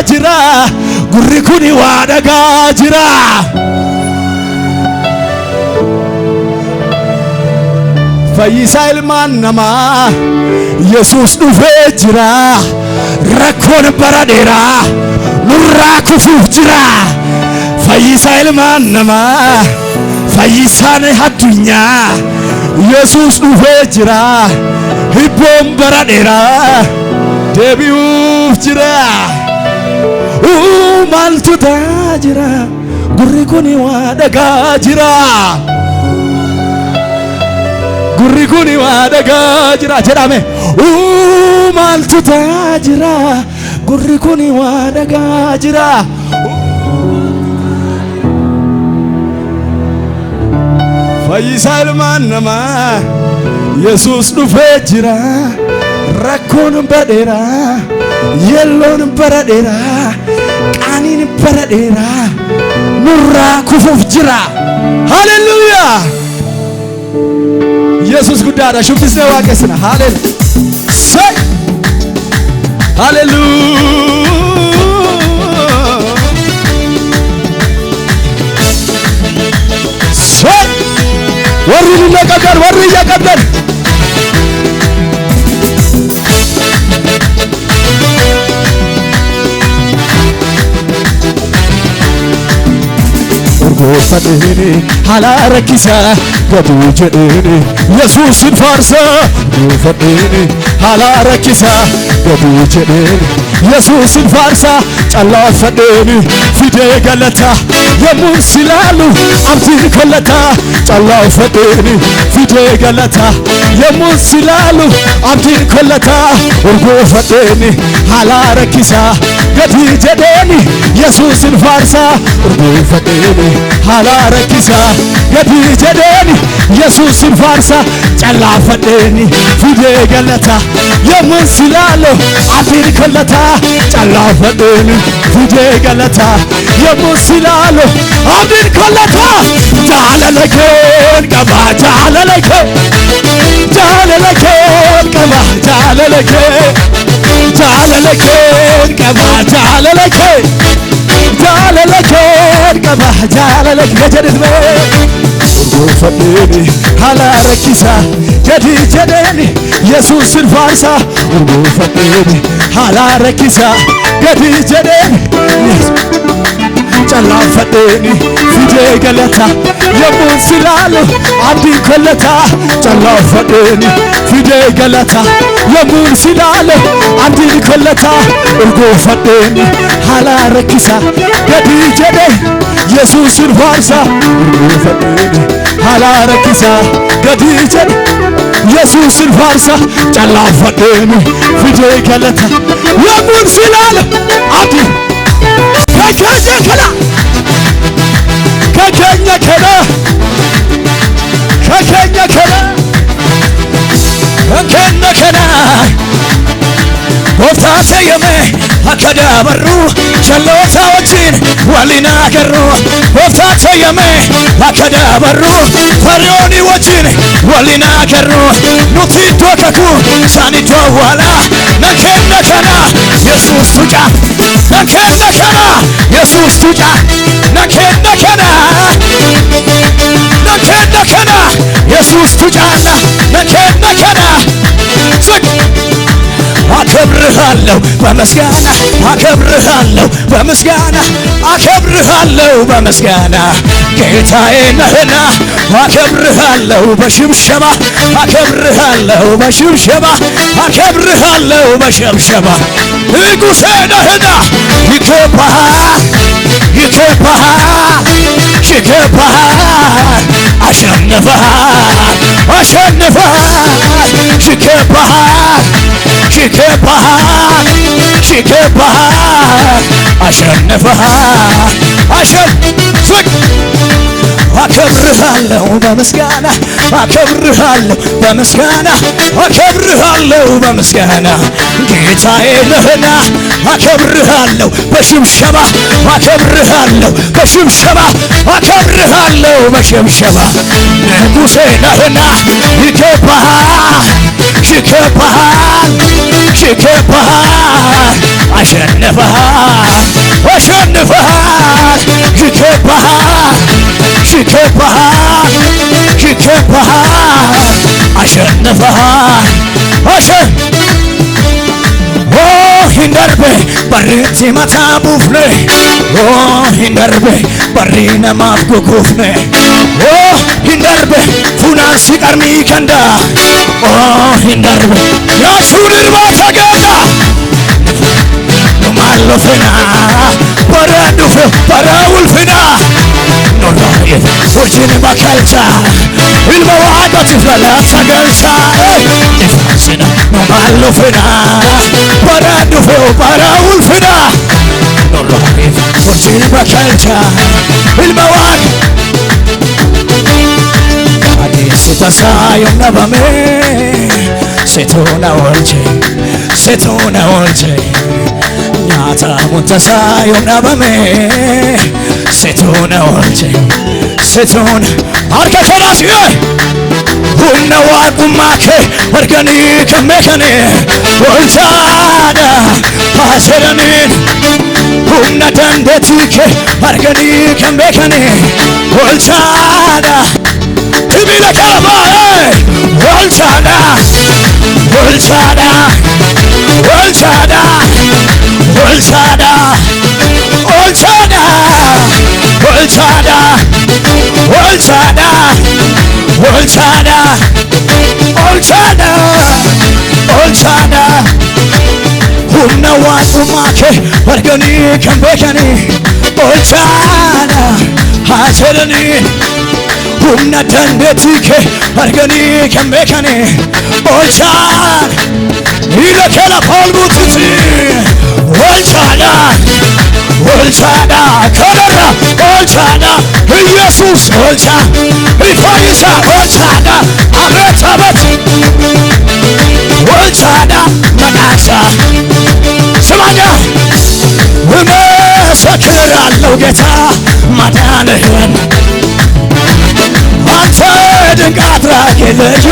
jira gurri kuni waa dhagaa jira fayyisaa ilmaan namaa Yesuus dhufee jira rakkoon bara dheeraa nurraa kufuuf jira fayyisaa ilmaan namaa fayyisaan addunyaa Yesuus dhufee jira hibboon bara dheeraa deebi'uuf jira maaltu ta'aa jira gurri kuni waa dhagaa jira gurri kuni waa dhagaa jira jedhame maaltu ta'aa jira gurri kuni waa dhagaa jira fayyisaa ilmaan namaa Yesuus dhufee jira rakkoon badheeraa yelloon bara dheeraa qaaniin bara dheeraa nurraa kufuuf jira haleluuyaa Yesuus guddaadha shubbisnee waaqessina haleluuyaa haleluuyaa warri lillaqabdan warri yaqabdan urgoofadheeni haala rakkisaa gaduu jedheeni Yesuusin faarsaa urgoofadheeni haala rakkisaa gaduu jedheeni Yesuusin faarsaa callaafadheeni fidee galata yemmuu silaalu abdiin kollata callaafadheeni fidee galata yemmuu silaalu abdiin kollata urgoofadheeni haala rakkisaa gaduu jedheeni Yesuusin faarsaa urgoofadheeni haala rakkisaa gaduu jedheeni Yesuusin faarsaa callaafadheeni fidee galata yemmuu silaalu abdiin kollata callaafadheeni fidee galata yemmuu silaalu abdiin kollata jaalalakeen qaba jaalalakeen qaba jaalalakeen qaba jaalalakeen qaba jaalalakeen jedhame urgoofadheeni haala rakkisaa gaduu jedheeni Yesuusin faarsaa urgoofadheeni haala rakkisaa gaduu jedheeni callaafadheeni fidee galata yemmuu silaalu abdiin kollata callaafadheeni fidee galata yemmuu silaalu abdiin kollata urgoofadheeni haala rakkisaa gaduu jedheeni Yesuusin faarsaa urgoofadheeni haala rakkisaa gaduu jedheeni Yesuusin faarsaa callaafadheeni fidee galata yemmuu silaalu abdiin kakenya kana Gooftaa yeme akkada barru jalloota wajjin waliin agarru Gooftaa yeme akkada barru fariyooni wajjin waliin agarru nuti tokko sani tawala nakenda kana Yesuus tuja nakenda kana Yesuus tuja nakenda kana Yesuus tuja nakenda kana አከብርሃለሁ በምስጋና አከብርሃለሁ በምስጋና አከብርሃለሁ በምስጋና ጌታዬ ነህና አከብርሃለሁ በሽብሸባ አከብርሃለሁ በሽብሸባ አከብርሃለሁ በሽብሸባ ንጉሴ ነህና ይገባሃል አሸንፈሃል ይገባሃል አሸንፈሃል አከብርሃለሁ በምስጋና አከብርሃለሁ በምስጋና አከብርሃለሁ በምስጋና ጌታዬ ነህና አከብርሃለሁ በሽብሸባ አከብርሃለሁ በሽብሸባ አከብርሃለሁ በሽብሸባ ንጉሴ ነህና ይገባሃል አሸንፈሃል አሸንፈሃል ይገባሃል ይገባሃል ይገባሃል አሸንፈሃል hindarbe barretti mata bufne hindarbe barrina mafgo kufne hindarbe funansi karmi kanda hindarbe yasunir mata ganda numallo fena paradu fe parawul fena noraye fortune makalcha ilma waada tifala sagalsa ifasina numallo fena paradu fe parawul fena noraye fortune makalcha ilma waada adisi tasayo nabame setona olche nyata muntasayo nabame setona olche setona arka khalas hunna waqumake argani kamekane olchada paseranin hunna dandetike argani kamekane olchada tibila kalaba olchada olchada olchada olchada olchada olchada olchada olchada olchada olchada hunna waqumake argani kambekani olchada haserani hunna dandetike argani kambekani olchada ilakela palbutsi olchada olchada kadara olchada ኢየሱስ olcha ይፋይሳ olchada አረታበት olchada መናሳ ስማኛ እመሰክራለሁ ጌታ ማዳንህን አንተ ድንቅ አድራጊ ልዩ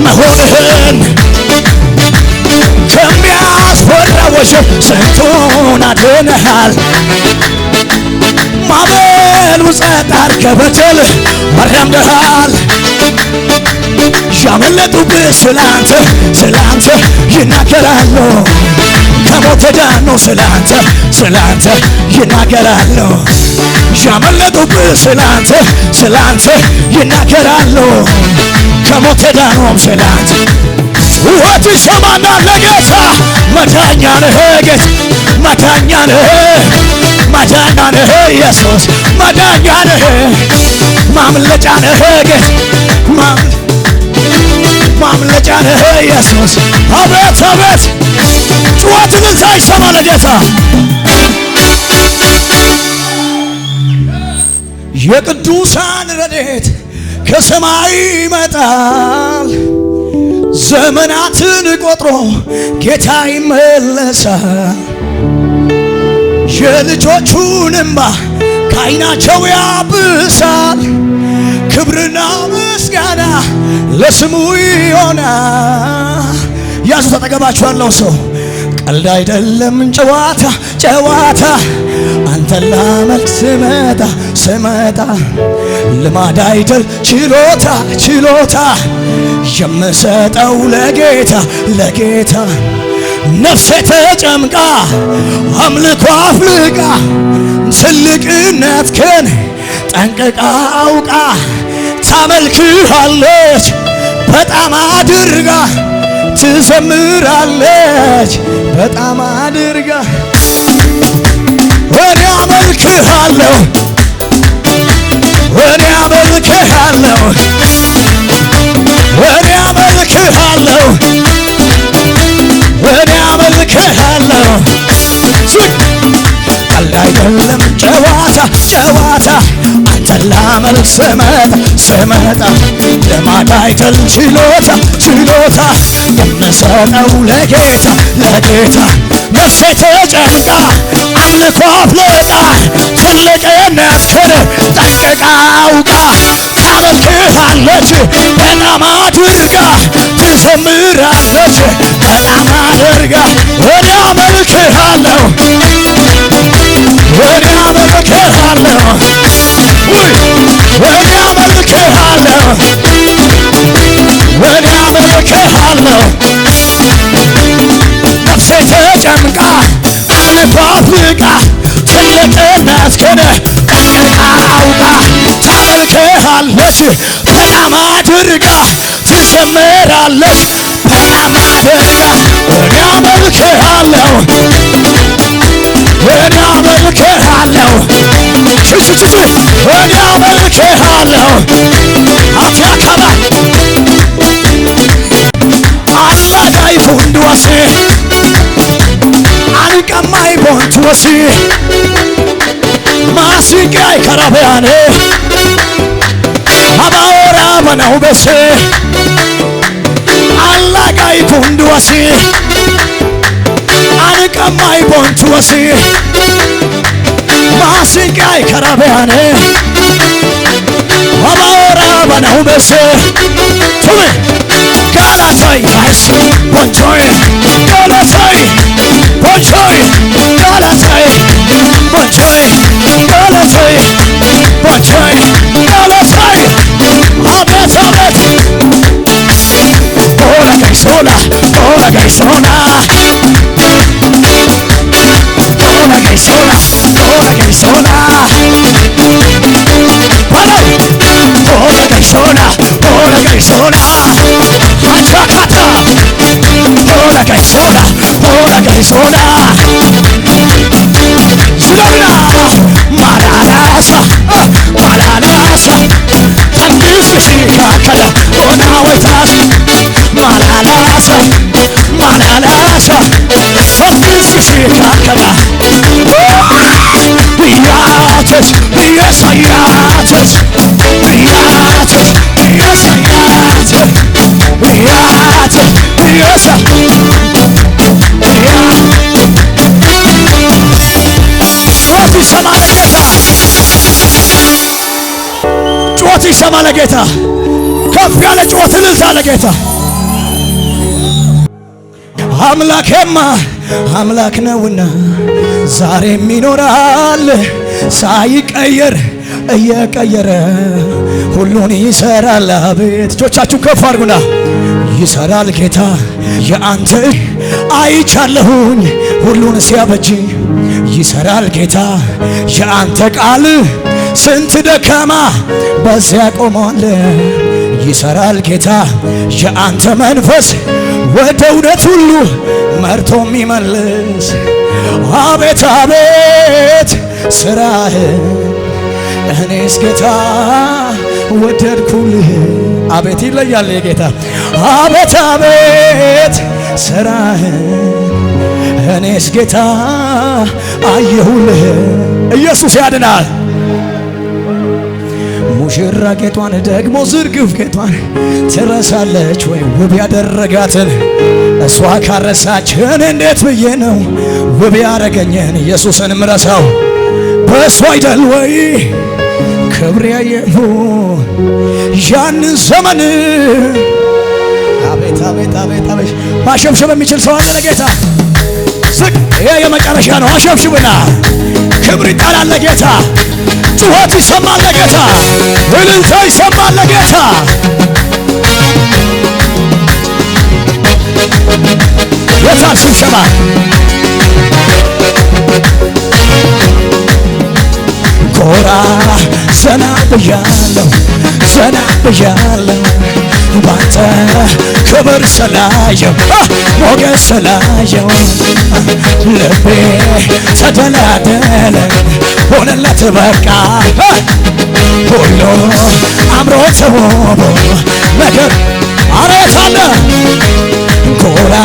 መሆንህን ከሚያስፈራው ወጀብ ስንቱን አድነሃል ማዕበሉ ጸጥ አድርገህ አራምደሃል ያመለጡብህ ስላንተ ይናገራሉ ከሞት ዳኑ ስላንተ ይናገራሉ ያመለጡብህ ስላንተ ይናገራሉ ከሞት ዳኑም ስላንተ ውሃት ይሰማና ለጌታ መዳኛ ነህ ጌታ መዳኛ ነህ ማዳኛ ነህ ኢየሱስ ማዳኛ ነህ ማምለጫ ነህ ጌታ ማምለጫ ነህ ኢየሱስ አቤት አቤት ጩኸትን ሳይሰማ ለጌታ የቅዱሳን ረድኤት ከሰማይ ይመጣል ዘመናትን ቆጥሮ ጌታ ይመለሳል የልጆቹን እንባ ከዓይናቸው ያብሳል ክብርና ምስጋና ለስሙ ይሆናል ያዙ ተጠገባችኋለሁ ሰው ቀልድ አይደለም ጨዋታ አንተን ላመልክ ስመጣ ልማድ አይደል ችሎታ የምሰጠው ለጌታ ነፍሴ ተጨምቃ አምልኮ አፍልቃ ትልቅነትህን ጠንቅቃ አውቃ ታመልክሃለች በጣም አድርጋ ትዘምራለች በጣም አድርጋ እኔ አመልክሃለሁ እኔ አመልክሃለሁ እኔ አመልክሃለሁ እኔ አመልክሃለሁ ቀልድ አይደለም ጨዋታ አንተን ላመልክ ስመጣ ልማድ አይደል ችሎታ የምሰጠው ለጌታ ነፍሴ ተጨንቃ አምልኮ አፍልቃ ትልቅነትህን ጠንቅቃ አውቃ ታመልክሃለች በጣም አድርጋ ትዘምራለች በጣም አድርጋ እኔ አመልክሃለሁ ጠብቃ ትልቅነትህን ጠንቅቃ አውቃ ታመልክሃለች በጣም አድርጋ ትዘምራለች በጣም አድርጋ እኔ አመልክሃለሁ እኔ አመልክሃለሁ እኔ አመልክሃለሁ አትያካባ አላዳይ ፉንድዋሴ አንቀማይ ቦንትወሲ ማስቃይ ከራበያኔ አባወራ በነው በሴ አላጋይ ፉንድወሲ አንቀማይ ቦንትወሲ ማስቃይ ከራበያኔ አባወራ በነው በሴ ቱሜ ጋላታይ ጋይስ ቦንቾይ ጋላታይ ቦንቾይ ጋላታይ ቦንቾይ ጋላታይ ቦንቾይ ጋላታይ አቤት አቤት ኦላ ጋይሶና ኦላ ጋይሶና ኦላ ጋይሶና ኦላ ጋይሶና ኦላ ጋይሶና ኦላ ጋይሶና አቻካታ ኦላ ጋይሶና ኦላ ጋይሶና ስለና ማራናሳ ማራናሳ ታንዲስ ሽካከለ ኦና ወይታስ ማራናሳ ማራናሳ ታንዲስ ሽካከለ ብያቸስ ብየሳያቸስ ብያቸስ ብየሳያቸስ ብያቸስ ብየሳ ጩኸት ይሰማ ለጌታ ጩኸት ይሰማ ለጌታ ከፍ ያለ ጩኸት እልልታ ለጌታ አምላኬማ አምላክ ነውና ዛሬም ይኖራል ሳይቀየር እየቀየረ ሁሉን ይሰራል አቤት እጆቻችሁ ከፍ አድርጉና ይሰራል ጌታ የአንተ አይቻለሁኝ ሁሉን ሲያበጅ ይሰራል ጌታ የአንተ ቃል ስንት ደካማ በዚያ ቆሟል ይሰራል ጌታ የአንተ መንፈስ ወደ እውነት ሁሉ መርቶ የሚመልስ አቤት አቤት ስራህ እኔስ ጌታ ወደድኩልህ አቤት ይለያል የጌታ አቤት አቤት ስራህ እኔስ ጌታ አየሁልህ ኢየሱስ ያድናል ሙሽራ ጌጧን ደግሞ ዝርግፍ ጌጧን ትረሳለች ወይ ውብ ያደረጋትን እሷ ካረሳችን እንዴት ብዬ ነው ውብ ያረገኝን ኢየሱስን ምረሳው በእሱ አይደል ወይ ክብር ያየሁ ያንን ዘመን አቤት አቤት አቤት አቤት ማሸብሸብ የሚችል ሰው አለ ለጌታ ዝቅ ይሄ የመጨረሻ ነው አሸብሽብና ክብር ይጣላል ለጌታ ጩኸት ይሰማል ለጌታ እልልታ ይሰማል ለጌታ የታል ሽብሸባ ጎራ ዘና ብያለሁ ዘና ብያለሁ ባንተ ክብር ስላየው ሞገስ ስላየው ልቤ ተደላደለ ሆነለት በቃ ሁሉ አምሮ ተውቦ ነገር አረታለ ጎራ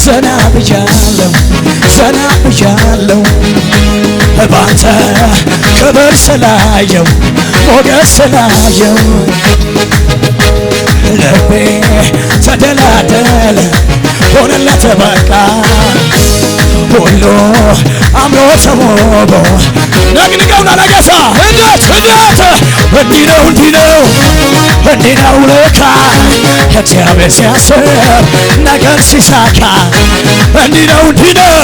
ዘና ብያለሁ ዘና ብያለሁ ባንተ ክብር ስላየው ሞገስ ስላየው ልቤ ተደላደለ ሆነለት በቃ ሁሉ አምሮ ተውቦ ነግንገውና ለጌታ እንዴት እንዲህ ነው እንዲህ ነው እንዲህ ነው ለካ እግዚአብሔር ሲያስብ ነገር ሲሳካ እንዲህ ነው እንዲህ ነው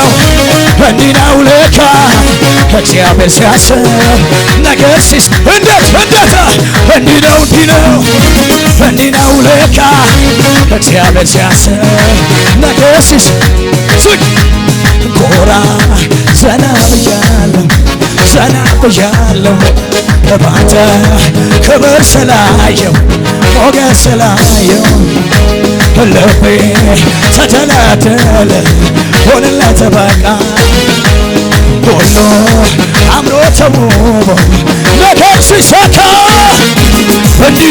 እንዲህ ነው ለካ እግዚአብሔር ሲያስብ ነገር ሲስ እንዴት እንዲህ ነው ለካ እግዚአብሔር ሲያስብ ነገር ሲስ ጎራ ዘና ብያለሁ ባንተ ክብር ስላየው ሞገስ ስላየው ልቤ ተደላደለ ሆነለት በቃ ሁሉ አምሮ ተውቦ ነገር ሲሳካ እንዲህ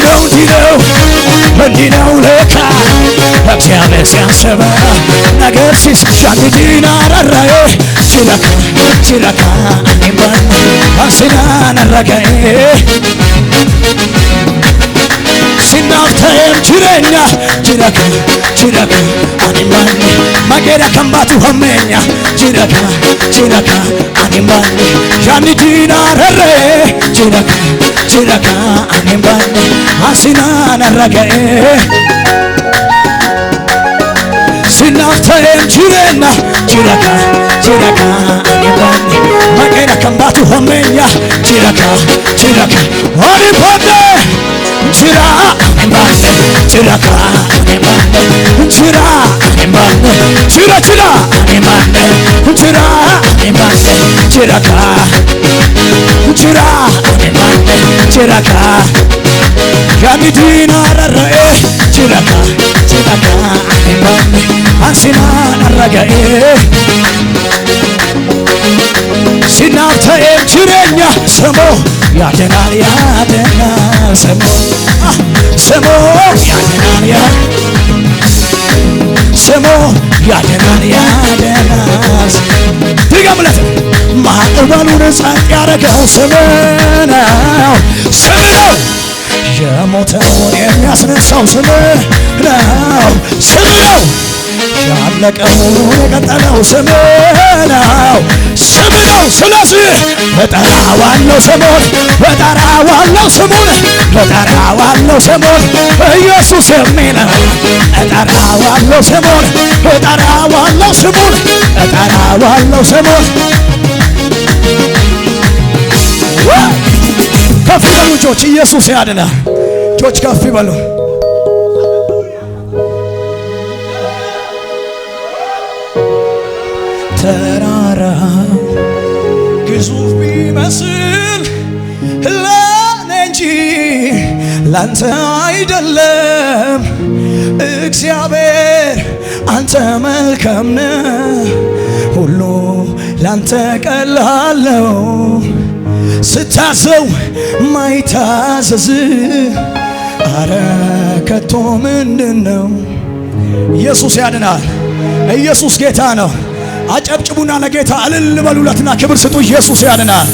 ነው ለካ እግዚአብሔር ሲያስብ ነገር ሲሻሻል አራራዬ ሲረካ እኔም አሲናን አረጋዬ ሲናፍተም ጅረካ እኔም ማጌራ ከምባቱ ሆመኛ ጅረካ እኔም ጃንዲና ረሬ ጅረካ እኔም አሲናን አረጋዬ ሲናፍተም ጅረካ እኔም ማጌራ ከምባቱ ሆመኛ ጅረካ እኔም ጅረካ ያሚዲና ረረኤ ጅረካ አንሲናን አረጋኤ ሲናፍተኤም ጅሬኛ ስሙ ያድናል ስሙ ያድናል ድገምለት ማዕበሉን ጸጥ ያረገው ስም ነው የሞተውን የሚያስነሳው ስም ነው ያለቀውን የቀጠለው ስም ነው ስለዚህ እጠራዋለሁ ስሙን ኢየሱስ የሚለው እጠራዋለሁ ስሙን ከፍ በሉ እጆች ኢየሱስ ያድናል እጆች ከፍ ይበሉ ተራራ ግዙፍ ቢመስል ለኔ እንጂ ላንተ አይደለም እግዚአብሔር አንተ መልካም ነህ ሁሉ ላንተ ቀላል ነው ስታዘው ማይታዘዝ አረ ከቶ ምንድነው ኢየሱስ ያድናል ኢየሱስ ጌታ ነው አጨብጭቡና ለጌታ እልል በሉለትና ክብር ስጡ ኢየሱስ ያድናል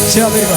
እግዚአብሔር